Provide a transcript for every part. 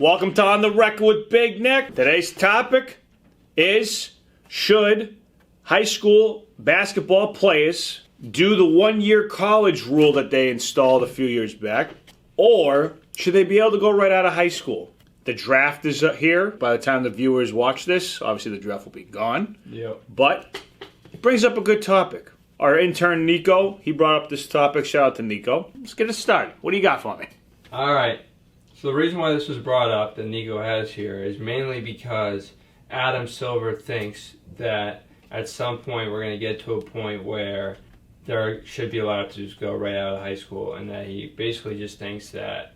Welcome to On the Record with Big Nick. Today's topic is, should high school basketball players do the 1-year college rule that they installed a few years back, or should they be able to go right out of high school? The draft is here. By the time the viewers watch this, obviously the draft will be gone. Yep. But it brings up a good topic. Our intern Nico, he brought up this topic. Shout out to Nico. Let's get it started. What do you got for me? All right. So the reason why this was brought up that Nico has here is mainly because Adam Silver thinks that at some point we're going to get to a point where there should be allowed to just go right out of high school, and that he basically just thinks that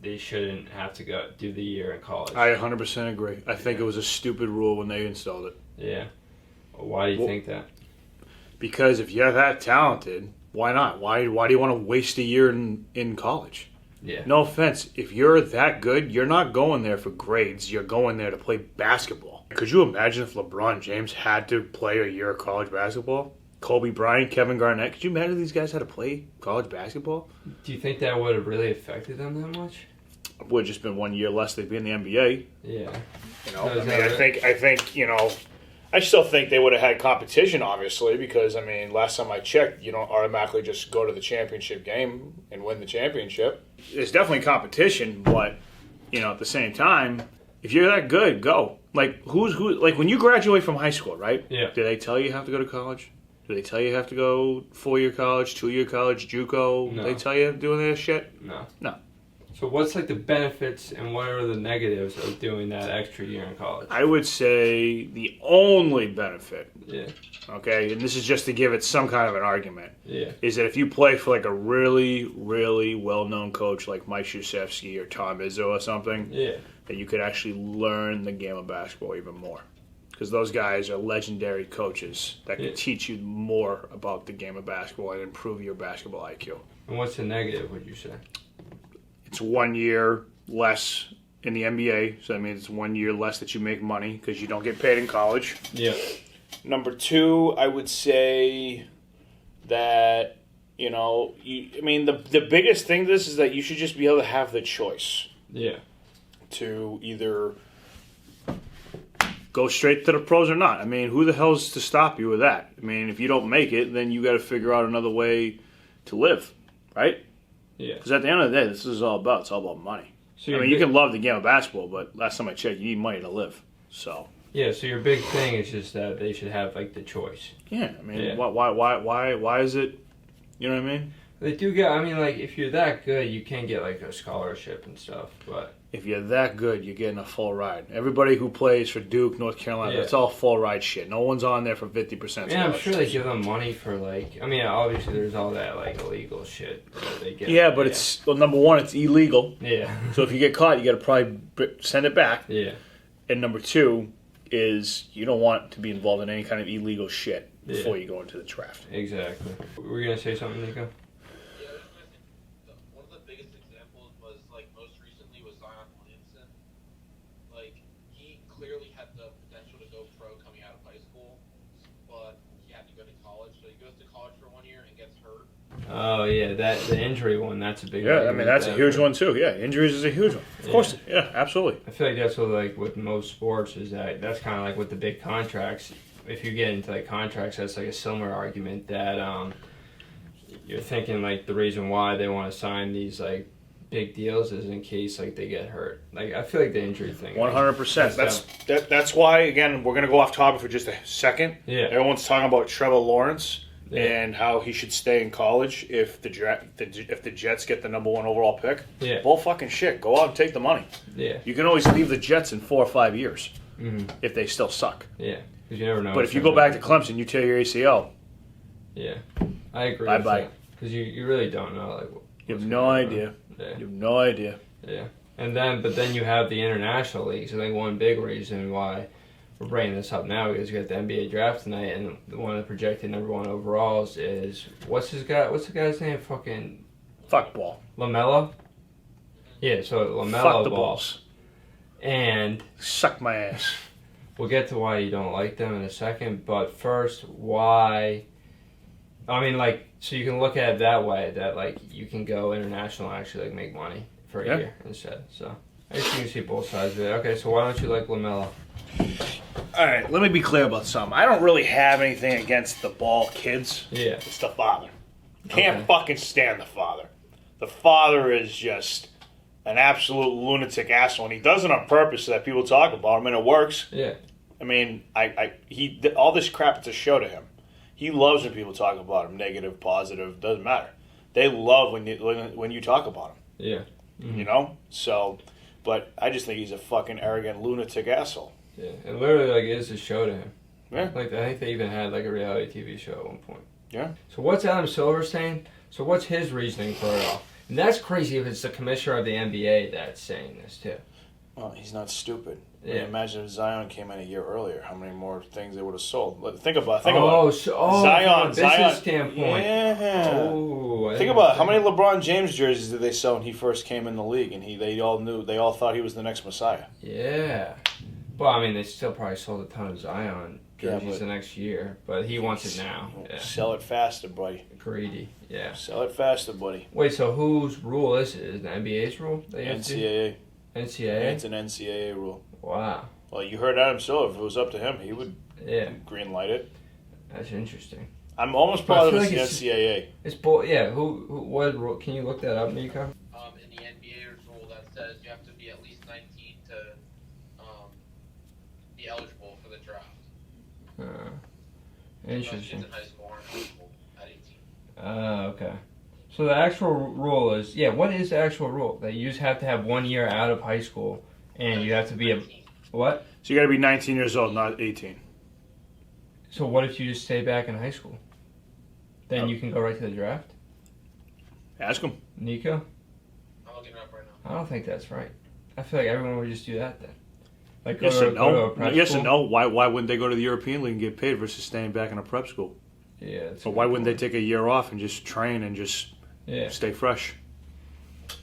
they shouldn't have to go do the year in college. I 100% agree. I think it was a stupid rule when they installed it. Yeah. Why do you think that? Because if you're that talented, why not? Why do you want to waste a year in college? Yeah. No offense. If you're that good, you're not going there for grades. You're going there to play basketball. Could you imagine if LeBron James had to play a year of college basketball? Kobe Bryant, Kevin Garnett. Could you imagine if these guys had to play college basketball? Do you think that would have really affected them that much? It would have just been 1 year less they'd be in the NBA. Yeah. You know, I think, you know, I still think they would have had competition, obviously, because, I mean, last time I checked, you don't automatically just go to the championship game and win the championship. There's definitely competition, but, you know, at the same time, if you're that good, go. Like, like, when you graduate from high school, right? Yeah. Do they tell you have to go to college? Do they tell you have to go 4-year college, 2-year college, JUCO? No. They tell you doing that shit? No. No. So what's like the benefits and what are the negatives of doing that extra year in college? I would say the only benefit, Yeah. okay, and this is just to give it some kind of an argument, Yeah. is that if you play for like a really, really well-known coach like Mike Krzyzewski or Tom Izzo or something, Yeah. that you could actually learn the game of basketball even more. Because those guys are legendary coaches that can teach you more about the game of basketball and improve your basketball IQ. And what's the negative, would you say? It's 1 year less in the NBA, so that means it's 1 year less that you make money because you don't get paid in college. Yeah. Number two, I would say that, you know, the biggest thing to this is that you should just be able to have the choice. Yeah. To either go straight to the pros or not. I mean, who the hell's to stop you with that? I mean, if you don't make it, then you got to figure out another way to live, right? Yeah. Because at the end of the day, this is all about. It's all about money. So I mean, you can love the game of basketball, but last time I checked, you need money to live. So. Yeah. So your big thing is just that they should have like the choice. Yeah. I mean, why is it? You know what I mean? They do get. I mean, like if you're that good, you can get like a scholarship and stuff. But if you're that good, you're getting a full ride. Everybody who plays for Duke, North Carolina, it's all full ride shit. No one's on there for 50%. Yeah, I'm sure they give them money for like. I mean, obviously there's all that like illegal shit that they get. Yeah, but it's number one, it's illegal. Yeah. So if you get caught, you got to probably send it back. Yeah. And number two is you don't want to be involved in any kind of illegal shit before you go into the draft. Exactly. Were you gonna say something, Nico? Clearly had the potential to go pro coming out of high school, but he had to go to college. So he goes to college for 1 year and gets hurt. Oh yeah, the injury one. That's a big. Yeah, I mean that's a huge one too. Yeah, injuries is a huge one. Of course, yeah, absolutely. I feel like that's what like with most sports is that's kind of like with the big contracts. If you get into like contracts, that's like a similar argument that you're thinking like the reason why they want to sign these like big deals is in case like they get hurt. Like I feel like the injury thing. 100%. That's why again we're gonna go off topic for just a second. Yeah. Everyone's talking about Trevor Lawrence and how he should stay in college if the Jets get the number 1 overall pick. Yeah. Bull fucking shit. Go out and take the money. Yeah. You can always leave the Jets in 4 or 5 years if they still suck. Yeah. Because you never know. But if you go back to Clemson, you tear your ACL. Yeah. I agree. Bye. Because you really don't know like. You have no idea. Yeah. You have no idea. Yeah. But then you have the international leagues. I think one big reason why we're bringing this up now is you got the NBA draft tonight, and one of the projected number 1 overalls is what's the guy's name? Fucking fuckball. LaMelo. Yeah, so LaMelo Fuck the ball. balls. And suck my ass. We'll get to why you don't like them in a second, but first, why? I mean, like, so you can look at it that way, that like you can go international and actually like make money for a Yeah. year instead. So I guess you can see both sides of it. Okay, so why don't you like LaMelo? All right, let me be clear about something. I don't really have anything against the ball kids. Yeah. It's the father. Can't Okay. fucking stand the father. The father is just an absolute lunatic asshole, and he does it on purpose so that people talk about him, and it works. Yeah. I mean, he all this crap, it's a show to him. He loves when people talk about him, negative, positive, doesn't matter. They love when you talk about him. Yeah. Mm-hmm. You know? So, but I just think he's a fucking arrogant lunatic asshole. Yeah. And literally, like, it is a show to him. Yeah. Like, I think they even had, like, a reality TV show at one point. Yeah. So what's Adam Silver saying? So what's his reasoning for it all? And that's crazy if it's the commissioner of the NBA that's saying this, too. Well, he's not stupid. Yeah. Imagine if Zion came in a year earlier, how many more things they would have sold. Think about Zion, from a business standpoint. Yeah. Oh, I Think about how many LeBron James jerseys did they sell when he first came in the league, and they all thought he was the next Messiah. Yeah. Well, I mean, they still probably sold a ton of Zion jerseys but- the next year, but he wants it now. Yeah. Sell it faster, buddy. Greedy. Yeah. Sell it faster, buddy. Wait, so whose rule is it? Is it the NBA's rule? That you have to do? NCAA. NCAA? It's an NCAA rule. Wow. Well, you heard Adam Silver. If it was up to him, he would Yeah. green light it. That's interesting. I'm almost But I positive feel it's like the NCAA. It's yeah. What rule? Can you look that up, Nico? In the NBA's rule that says you have to be at least 19 to be eligible for the draft. Most Interesting. kids in high school aren't eligible at 18. Okay. So the actual rule is, what is the actual rule? That you just have to have 1 year out of high school, and you have to be a, 19. what? So you got to be 19 years old, not 18. So what if you just stay back in high school? Then Oh. you can go right to the draft? Ask him. Nico? I'm looking it up right now. I don't think that's right. I feel like everyone would just do that then. Like go Yes to, and go to a no. prep Yes school? and no. Why wouldn't they go to the European League and get paid versus staying back in a prep school? Yeah. That's a Or why good wouldn't they point. take a year off and just train and just Yeah. stay fresh?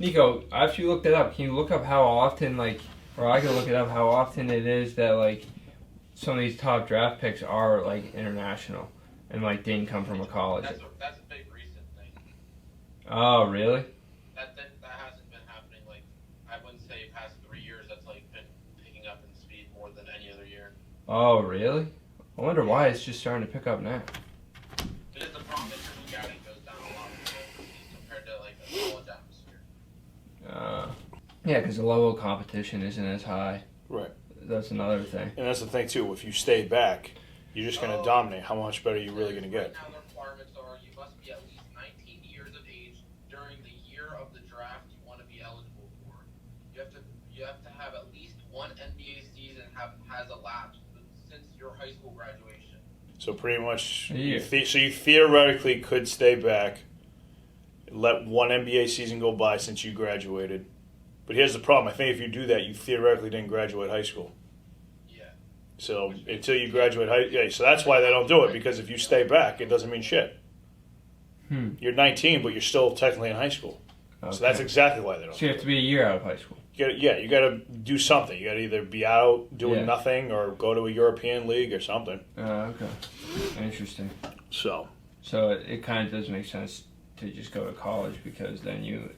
Nico, after you look that up, can you look up how often, like, or I can look it up, how often it is that, like, some of these top draft picks are, like, international and, like, didn't come from a college? That's a big recent thing. Oh, really? That hasn't been happening. Like, I wouldn't say past 3 years. That's like been picking up in speed more than any other year. Oh, really? I wonder why it's just starting to pick up now. Because the problem is your scouting goes down a lot compared to like a college atmosphere. Yeah, because the level of competition isn't as high. Right. That's another thing. And that's the thing too. If you stay back, you're just going to dominate. How much better are you really going to get? Right now, the requirements are you must be at least 19 years of age during the year of the draft you want to be eligible for. You have to have at least one NBA season has elapsed since your high school graduation. So pretty much, Yeah. so you theoretically could stay back, let one NBA season go by since you graduated. But here's the problem. I think if you do that, you theoretically didn't graduate high school. Yeah. So until you graduate so that's why they don't do it, because if you stay back, it doesn't mean shit. You're 19, but you're still technically in high school. Okay. So that's exactly why they don't. So you have to be a year out of high school. You got to do something. You got to either be out doing Yeah. nothing or go to a European league or something. Okay. Interesting. So So it kind of does make sense to just go to college because then you.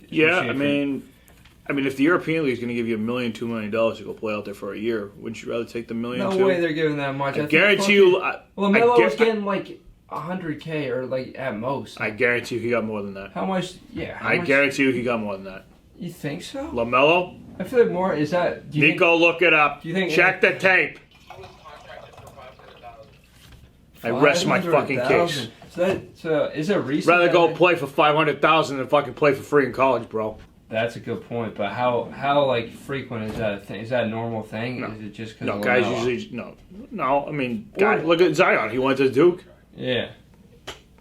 yeah, especially I mean, if the European league is going to give you $1 million, $2 million to go play out there for a year, wouldn't you rather take the million? No way they're giving that much. I think guarantee you. LaMelo was getting like $100K or like at most. I guarantee you he got more than that. How much? Yeah. How I much, guarantee you he got more than that. You think so? LaMelo, I feel like more. Is that? Do you Nico, look it up. Do you think- Check the tape. He was contracted for 500,000. I rest my fucking case. So is it recent? Rather that go they- play for $500,000 than fucking play for free in college, bro. That's a good point, but how like frequent is that a thing? Is that a normal thing? No. Is it just because No, guys usually no. I mean, look at Zion. He went to Duke. Yeah.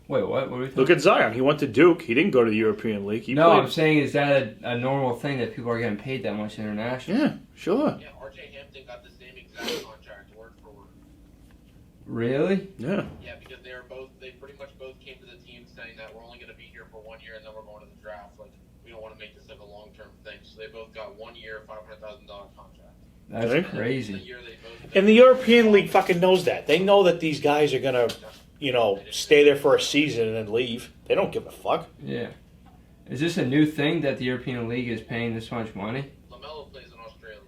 Wait, what? What were we talking? Look at Zion. He went to Duke. He didn't go to the European League. He No, played. I'm saying is that a normal thing that people are getting paid that much international? Yeah, sure. Yeah, RJ Hampton got the same exact contract, word for word. Really? Yeah. Yeah, because they pretty much both came to the team saying that we're only going to be here for 1 year and then we're going to the draft. Like, we don't want to make this like a long-term thing. So they both got 1 year, $500,000 contract. That's Okay. The crazy. year they both And the European League fucking knows that. They know that these guys are gonna, stay there for a season and then leave. They don't give a fuck. Yeah. Is this a new thing that the European League is paying this much money? LaMelo plays in Australia,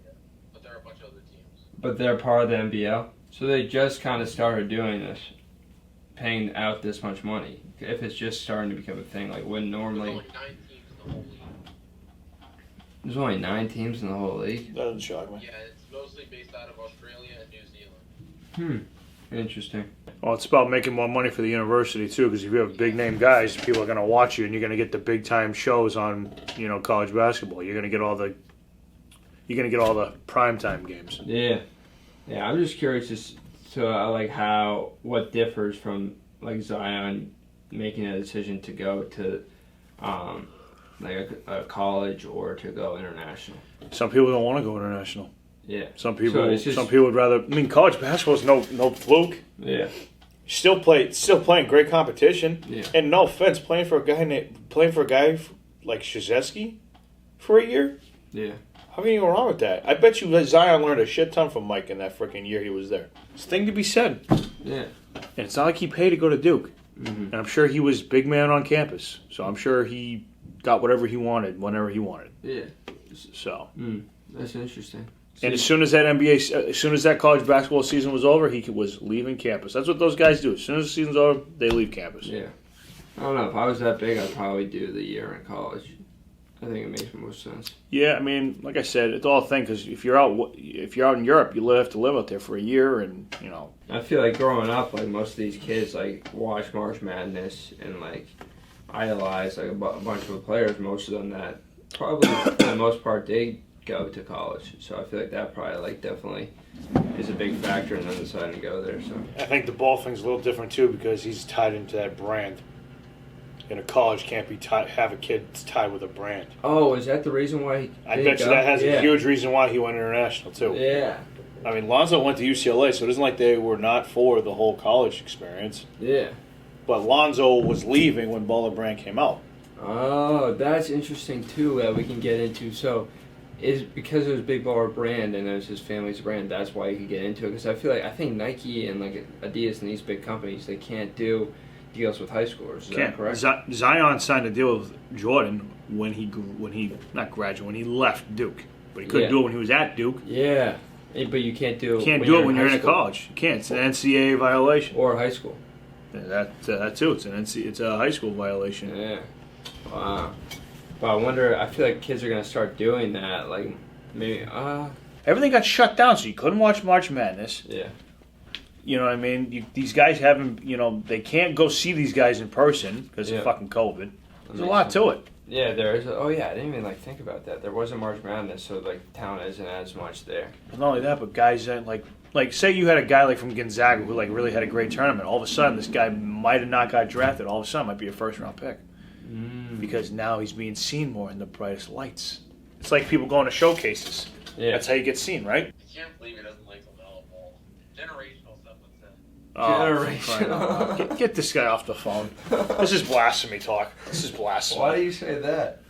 but there are a bunch of other teams. But they're part of the NBL? So they just kind of started doing this, paying out this much money. If it's just starting to become a thing, like when normally... There's only 9 teams in the whole league. There's only 9 teams in the whole league? That doesn't shock me. Yeah, it's mostly based out of Australia and New Zealand. Interesting. Well, it's about making more money for the university too, because if you have big name guys, people are going to watch you, and you're going to get the big time shows on, college basketball. You're going to get all the prime time games. Yeah. Yeah, I'm just curious as to what differs from like Zion making a decision to go to a college or to go international. Some people don't want to go international. Yeah. Some people would rather. I mean, college basketball is no fluke. Yeah. Still playing great competition. Yeah. And no offense, playing for a guy like Krzyzewski for a year. Yeah. How can you go wrong with that? I bet you Zion learned a shit ton from Mike in that freaking year he was there. It's a thing to be said. Yeah. And it's not like he paid to go to Duke. Mm-hmm. And I'm sure he was big man on campus. So I'm sure he got whatever he wanted whenever he wanted. Yeah. So. That's interesting. And as soon as that college basketball season was over, he was leaving campus. That's what those guys do. As soon as the season's over, they leave campus. Yeah. I don't know. If I was that big, I'd probably do the year in college. I think it makes most sense. Yeah, I mean, like I said, it's all a thing because if you're out in Europe, you have to live out there for a year, and I feel like growing up, like most of these kids, like watch March Madness and like idolize like a bunch of the players. Most of them that probably for the most part they go to college. So I feel like that probably like definitely is a big factor in them deciding to go there. So I think the ball thing's a little different too because he's tied into that brand. And a college can't be have a kid tied with a brand. Oh, is that the reason why he I bet you that has a huge reason why he went international too. Yeah. I mean, Lonzo went to UCLA, so it isn't like they were not for the whole college experience. Yeah. But Lonzo was leaving when Baller Brand came out. Oh, that's interesting too that we can get into. So is because it was Big Baller Brand and it was his family's brand, that's why he could get into it. Because I think Nike and like Adidas and these big companies, they can't do deals with high schoolers. Is that correct? Zion signed a deal with Jordan when he left Duke, but he couldn't do it when he was at Duke. Yeah, but you can't do it. When you're in a college. You can't. It's an NCAA violation. Or high school. That too. It's a high school violation. Yeah. Wow. But I wonder. I feel like kids are gonna start doing that. Like maybe. Everything got shut down, so you couldn't watch March Madness. Yeah. You know what I mean? These guys haven't, they can't go see these guys in person because of fucking COVID. There's a lot to it. Yeah, there is. Oh, yeah, I didn't even, think about that. There wasn't March Madness, so, talent isn't as much there. Not only that, but guys that, say you had a guy, from Gonzaga who, really had a great tournament. All of a sudden, this guy might have not got drafted. All of a sudden, might be a first-round pick. Because now he's being seen more in the brightest lights. It's like people going to showcases. Yeah. That's how you get seen, right? I can't believe he doesn't like LaMelo Ball. Generational stuff with that. Generational. Get this guy off the phone. This is blasphemy talk. This is blasphemy. Why do you say that?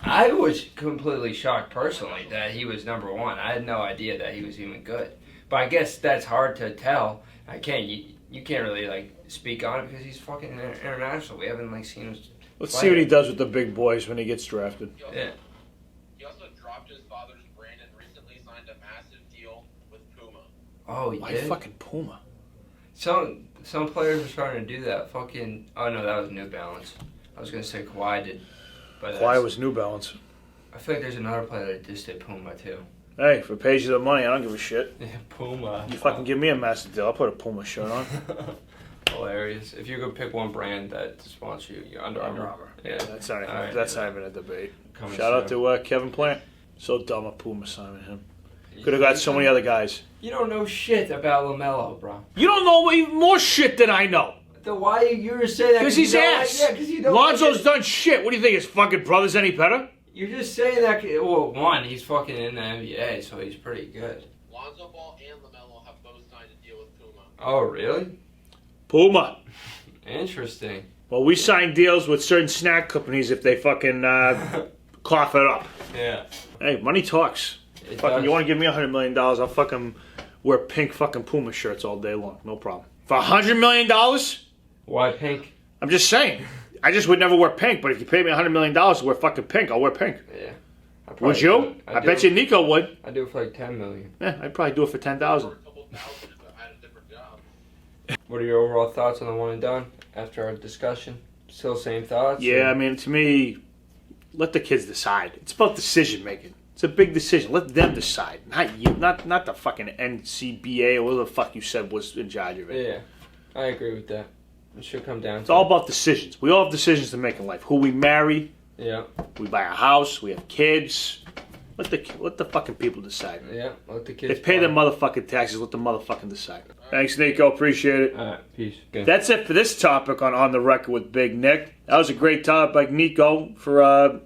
I was completely shocked personally that he was number one. I had no idea that he was even good. But I guess that's hard to tell. You can't really speak on it because he's fucking international. We haven't seen him. Let's see what he does with the big boys when he gets drafted. He also dropped his father's brand and recently signed a massive deal with Puma. Oh, he Why did? fucking Puma? Some players are starting to do that. Oh no, that was New Balance. I was gonna say Kawhi did, but Kawhi was New Balance. I feel like there's another player that just did Puma too. Hey, if it pays you the money, I don't give a shit. Yeah, Puma. You fucking give me a massive deal, I'll put a Puma shirt on. Hilarious. If you're gonna pick one brand that sponsors you, you're Under Armour. Yeah, that's not even a debate. Coming Shout out to Kevin Plant. So dumb a Puma signing him. Could have got so many other guys. You don't know shit about LaMelo, bro. You don't know even more shit than I know. Then why you were saying that? Because he's ass. Because you don't. Lonzo's done shit. What do you think? His fucking brother's any better? You're just saying that. Well, one, he's fucking in the NBA, so he's pretty good. Lonzo Ball and LaMelo have both signed a deal with Puma. Oh, really? Puma. Interesting. Well, we sign deals with certain snack companies if they fucking cough it up. Yeah. Hey, money talks. Fucking, you want to give me $100 million? I'll fucking wear pink fucking Puma shirts all day long. No problem. For $100 million? Why pink? I'm just saying. I just would never wear pink, but if you pay me $100 million to wear fucking pink, I'll wear pink. Yeah. Would you? I bet you Nico would. I'd do it for like $10 million. Yeah, I'd probably do it for 10,000. Or a couple thousand if I had a different job. What are your overall thoughts on the one and done after our discussion? Still same thoughts? Yeah, or- I mean, to me, let the kids decide. It's about decision making. It's a big decision. Let them decide, not you, not the fucking NCAA or whatever the fuck you said was in charge of it. Yeah, I agree with that. It should come down It's to all about decisions. We all have decisions to make in life. Who we marry, Yeah, we buy a house, we have kids. Let the fucking people decide. yeah. Let the kids They pay their motherfucking taxes. Let the motherfucking decide. Thanks, Nico. Appreciate it. Alright, peace. Good. That's it for this topic on the record with Big Nick. That was a great topic by Nico for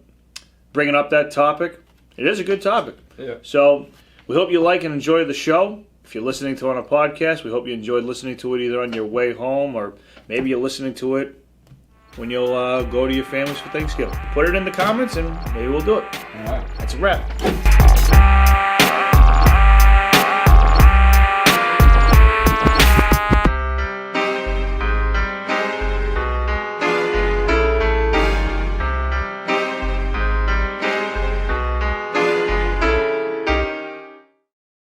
bringing up that topic. It is a good topic. Yeah. So we hope you like and enjoy the show. If you're listening to it on a podcast, we hope you enjoyed listening to it either on your way home or maybe you're listening to it when you'll go to your families for Thanksgiving. Put it in the comments and maybe we'll do it. Alright. That's a wrap.